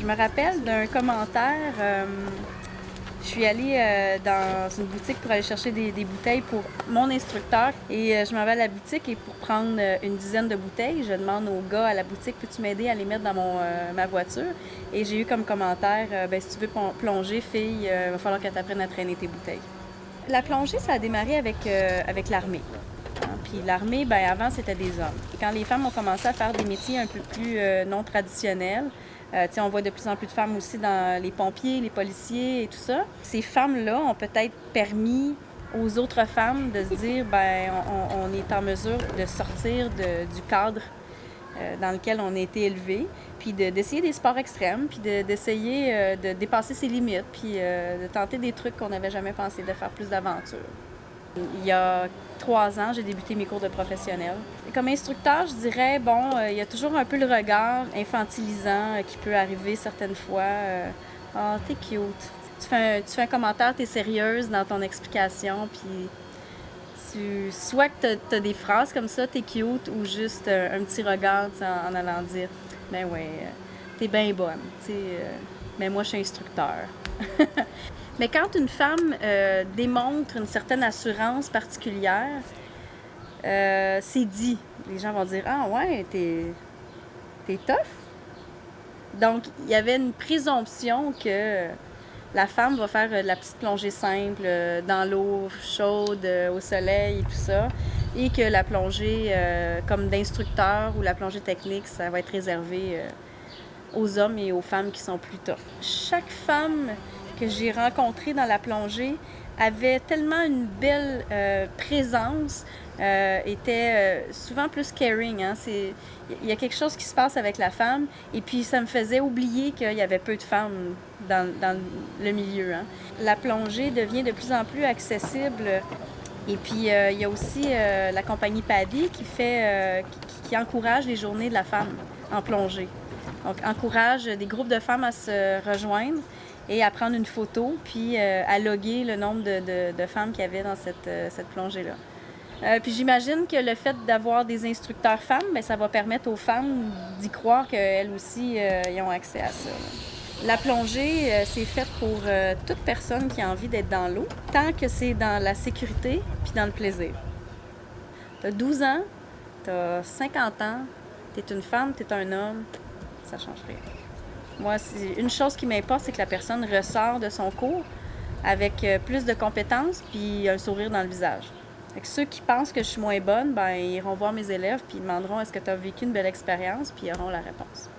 Je me rappelle d'un commentaire. Je suis allée dans une boutique pour aller chercher des bouteilles pour mon instructeur. Et je m'en vais à la boutique et pour prendre une dizaine de bouteilles, je demande au gars à la boutique, peux-tu m'aider à les mettre dans ma voiture? Et j'ai eu comme commentaire, si tu veux plonger, fille, il va falloir que tu apprennes à traîner tes bouteilles. La plongée, ça a démarré avec l'armée. Puis l'armée, avant, c'était des hommes. Quand les femmes ont commencé à faire des métiers un peu plus non traditionnels, on voit de plus en plus de femmes aussi dans les pompiers, les policiers et tout ça. Ces femmes-là ont peut-être permis aux autres femmes de se dire, on est en mesure de sortir du cadre dans lequel on a été élevé, puis d'essayer des sports extrêmes, puis d'essayer de dépasser ses limites, puis de tenter des trucs qu'on n'avait jamais pensé, de faire plus d'aventures. Il y a 3 ans, j'ai débuté mes cours de professionnel. Comme instructeur, je dirais, il y a toujours un peu le regard infantilisant qui peut arriver certaines fois. Ah, t'es cute. Tu fais un commentaire, t'es sérieuse dans ton explication, puis soit que t'as des phrases comme ça, t'es cute, ou juste un petit regard en allant dire, ben ouais, t'es bien bonne, mais moi je suis instructeur. Mais quand une femme démontre une certaine assurance particulière, c'est dit. Les gens vont dire, ah ouais, t'es tough. Donc, il y avait une présomption que la femme va faire de la petite plongée simple dans l'eau chaude, au soleil et tout ça, et que la plongée comme d'instructeur ou la plongée technique, ça va être réservé aux hommes et aux femmes qui sont plus tough. Chaque femme que j'ai rencontrée dans la plongée avait tellement une belle présence, était souvent plus caring. Hein? Il y a quelque chose qui se passe avec la femme, et puis ça me faisait oublier qu'il y avait peu de femmes dans le milieu. Hein? La plongée devient de plus en plus accessible. Et puis, il y a aussi la compagnie PADI qui encourage les journées de la femme en plongée. Donc, encourage des groupes de femmes à se rejoindre et à prendre une photo, puis à loguer le nombre de femmes qu'il y avait dans cette plongée-là. Puis j'imagine que le fait d'avoir des instructeurs femmes, ça va permettre aux femmes d'y croire qu'elles aussi y ont accès à ça. La plongée, c'est fait pour toute personne qui a envie d'être dans l'eau, tant que c'est dans la sécurité puis dans le plaisir. T'as 12 ans, t'as 50 ans, t'es une femme, t'es un homme, ça change rien. Moi, une chose qui m'importe, c'est que la personne ressort de son cours avec plus de compétences puis un sourire dans le visage. Fait que ceux qui pensent que je suis moins bonne, ils iront voir mes élèves puis ils demanderont est-ce que tu as vécu une belle expérience, puis ils auront la réponse.